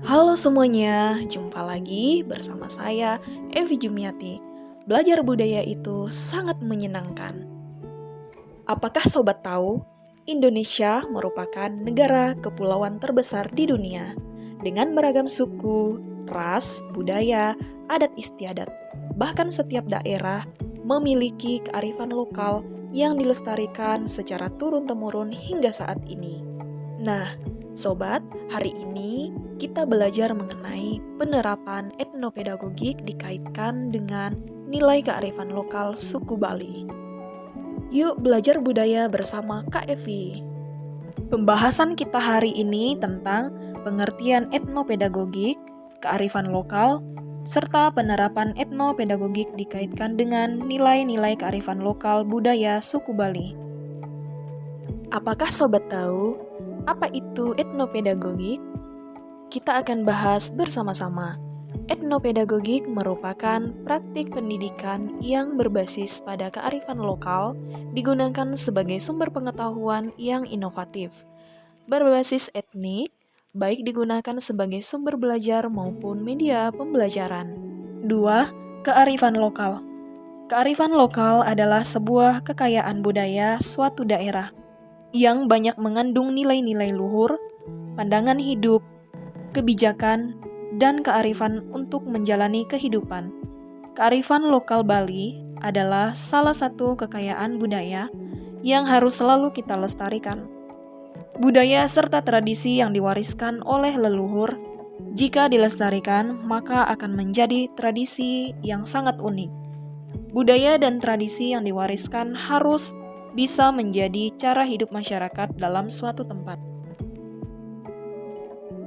Halo semuanya, jumpa lagi bersama saya, Evi Jumiati. Belajar budaya itu sangat menyenangkan. Apakah sobat tahu, Indonesia merupakan negara kepulauan terbesar di dunia dengan beragam suku, ras, budaya, adat istiadat. Bahkan setiap daerah memiliki kearifan lokal yang dilestarikan secara turun-temurun hingga saat ini. Nah, sobat, hari ini kita belajar mengenai penerapan etnopedagogik dikaitkan dengan nilai kearifan lokal suku Bali. Yuk belajar budaya bersama Kak Evi. Pembahasan kita hari ini tentang pengertian etnopedagogik, kearifan lokal, serta penerapan etnopedagogik dikaitkan dengan nilai-nilai kearifan lokal budaya suku Bali. Apakah sobat tahu apa itu etnopedagogik? Kita akan bahas bersama-sama. Etnopedagogik merupakan praktik pendidikan yang berbasis pada kearifan lokal, digunakan sebagai sumber pengetahuan yang inovatif. Berbasis etnik, baik digunakan sebagai sumber belajar maupun media pembelajaran. 2. Kearifan lokal. Kearifan lokal adalah sebuah kekayaan budaya suatu daerah yang banyak mengandung nilai-nilai luhur, pandangan hidup, kebijakan, dan kearifan untuk menjalani kehidupan. Kearifan lokal Bali adalah salah satu kekayaan budaya yang harus selalu kita lestarikan. Budaya serta tradisi yang diwariskan oleh leluhur, jika dilestarikan, maka akan menjadi tradisi yang sangat unik. Budaya dan tradisi yang diwariskan harus bisa menjadi cara hidup masyarakat dalam suatu tempat.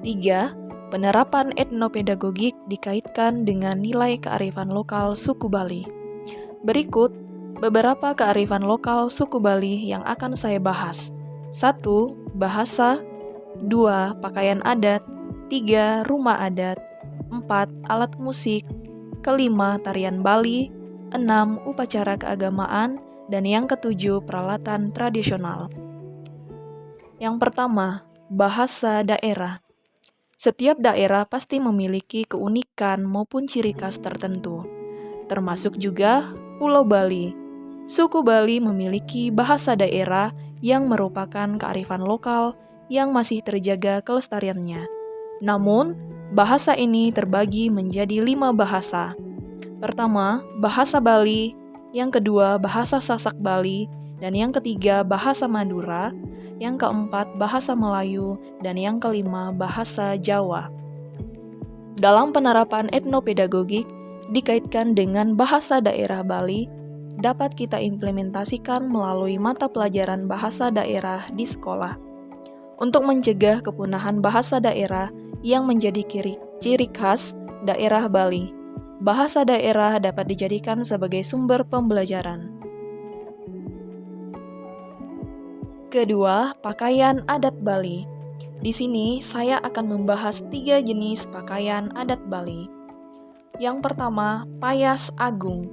3. Penerapan etnopedagogik dikaitkan dengan nilai kearifan lokal suku Bali. Berikut beberapa kearifan lokal suku Bali yang akan saya bahas. 1. Bahasa. 2. Pakaian adat. 3. Rumah adat. 4. Alat musik. 5. Tarian Bali. 6. Upacara keagamaan. Dan yang ketujuh, peralatan tradisional. Yang pertama, bahasa daerah. Setiap daerah pasti memiliki keunikan maupun ciri khas tertentu, termasuk juga Pulau Bali. Suku Bali memiliki bahasa daerah yang merupakan kearifan lokal yang masih terjaga kelestariannya. Namun, bahasa ini terbagi menjadi 5 bahasa. Pertama, bahasa Bali, yang kedua, bahasa Sasak Bali, dan yang ketiga, bahasa Madura, yang keempat, bahasa Melayu, dan yang kelima, bahasa Jawa. Dalam penerapan etnopedagogik, dikaitkan dengan bahasa daerah Bali, dapat kita implementasikan melalui mata pelajaran bahasa daerah di sekolah. Untuk mencegah kepunahan bahasa daerah yang menjadi ciri khas daerah Bali, bahasa daerah dapat dijadikan sebagai sumber pembelajaran. Kedua, pakaian adat Bali. Di sini saya akan membahas 3 jenis pakaian adat Bali. Yang pertama, payas agung.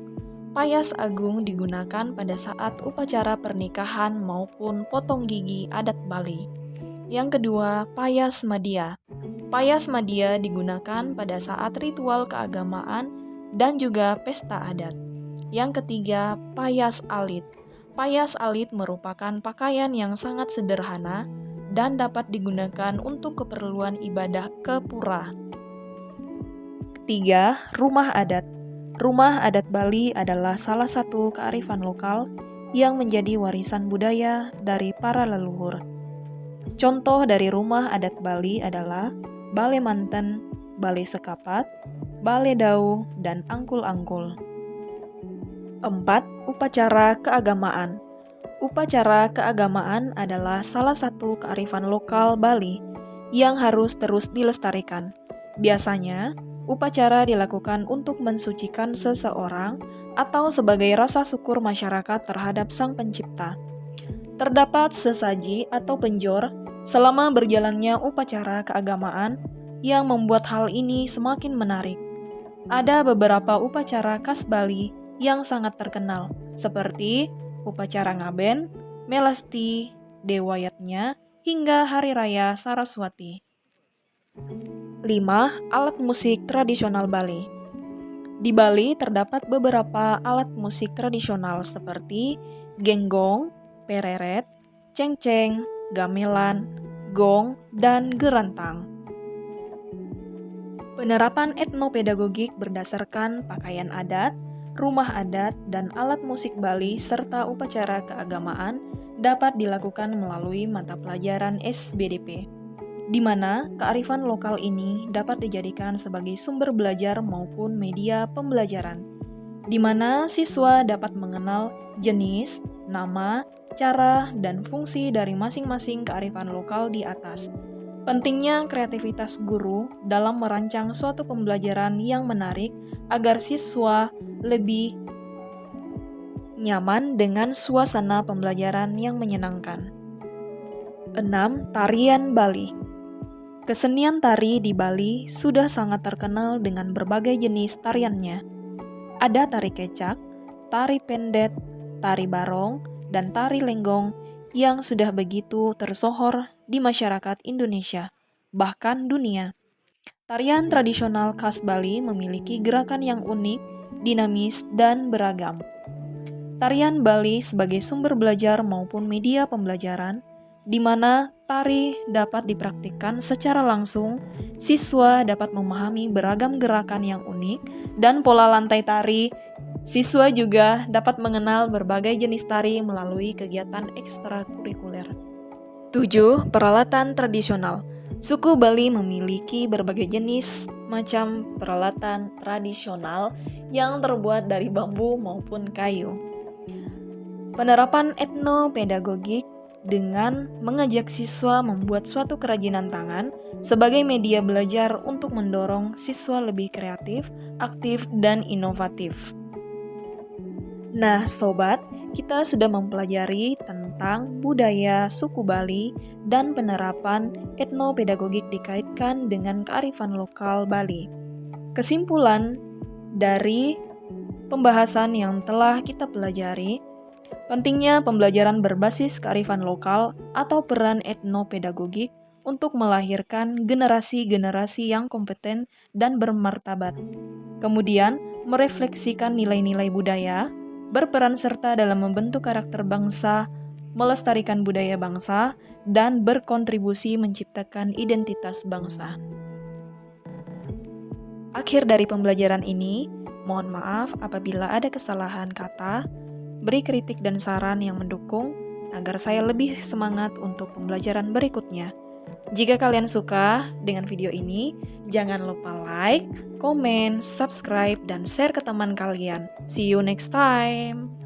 Payas agung digunakan pada saat upacara pernikahan maupun potong gigi adat Bali. Yang kedua, payas madya. Payas madya digunakan pada saat ritual keagamaan dan juga pesta adat. Yang ketiga, payas alit. Payas alit merupakan pakaian yang sangat sederhana dan dapat digunakan untuk keperluan ibadah ke pura. Ketiga, rumah adat. Rumah adat Bali adalah salah satu kearifan lokal yang menjadi warisan budaya dari para leluhur. Contoh dari rumah adat Bali adalah Bale Manten, Bale Sekapat, Bale Dau, dan Angkul-Angkul. 4. Upacara keagamaan. Upacara keagamaan adalah salah satu kearifan lokal Bali yang harus terus dilestarikan. Biasanya, upacara dilakukan untuk mensucikan seseorang atau sebagai rasa syukur masyarakat terhadap Sang Pencipta. Terdapat sesaji atau penjor selama berjalannya upacara keagamaan yang membuat hal ini semakin menarik. Ada beberapa upacara khas Bali yang sangat terkenal, seperti upacara ngaben, melasti, dewayatnya, hingga hari raya Saraswati. 5. Alat musik tradisional Bali. Di Bali terdapat beberapa alat musik tradisional seperti genggong, pereret, cengceng, gamelan, gong, dan gerantang. Penerapan etnopedagogik berdasarkan pakaian adat, rumah adat, dan alat musik Bali serta upacara keagamaan dapat dilakukan melalui mata pelajaran SBDP, di mana kearifan lokal ini dapat dijadikan sebagai sumber belajar maupun media pembelajaran, di mana siswa dapat mengenal jenis, nama, cara, dan fungsi dari masing-masing kearifan lokal di atas. Pentingnya kreativitas guru dalam merancang suatu pembelajaran yang menarik agar siswa lebih nyaman dengan suasana pembelajaran yang menyenangkan. 6. Tarian Bali. Kesenian tari di Bali sudah sangat terkenal dengan berbagai jenis tariannya. Ada tari kecak, tari pendet, tari barong, dan tari lenggong yang sudah begitu tersohor di masyarakat Indonesia, bahkan dunia. Tarian tradisional khas Bali memiliki gerakan yang unik, dinamis, dan beragam. Tarian Bali sebagai sumber belajar maupun media pembelajaran, di mana tari dapat dipraktikkan secara langsung, siswa dapat memahami beragam gerakan yang unik dan pola lantai tari. Siswa juga dapat mengenal berbagai jenis tari melalui kegiatan ekstrakurikuler. 7. Peralatan tradisional. Suku Bali memiliki berbagai jenis macam peralatan tradisional yang terbuat dari bambu maupun kayu. Penerapan etnopedagogik dengan mengajak siswa membuat suatu kerajinan tangan sebagai media belajar untuk mendorong siswa lebih kreatif, aktif, dan inovatif. Nah, sobat, kita sudah mempelajari tentang budaya suku Bali dan penerapan etnopedagogik dikaitkan dengan kearifan lokal Bali. Kesimpulan dari pembahasan yang telah kita pelajari, pentingnya pembelajaran berbasis kearifan lokal atau peran etnopedagogik untuk melahirkan generasi-generasi yang kompeten dan bermartabat. Kemudian, merefleksikan nilai-nilai budaya, berperan serta dalam membentuk karakter bangsa, melestarikan budaya bangsa, dan berkontribusi menciptakan identitas bangsa. Akhir dari pembelajaran ini, mohon maaf apabila ada kesalahan kata, beri kritik dan saran yang mendukung agar saya lebih semangat untuk pembelajaran berikutnya. Jika kalian suka dengan video ini, jangan lupa like, komen, subscribe, dan share ke teman kalian. See you next time!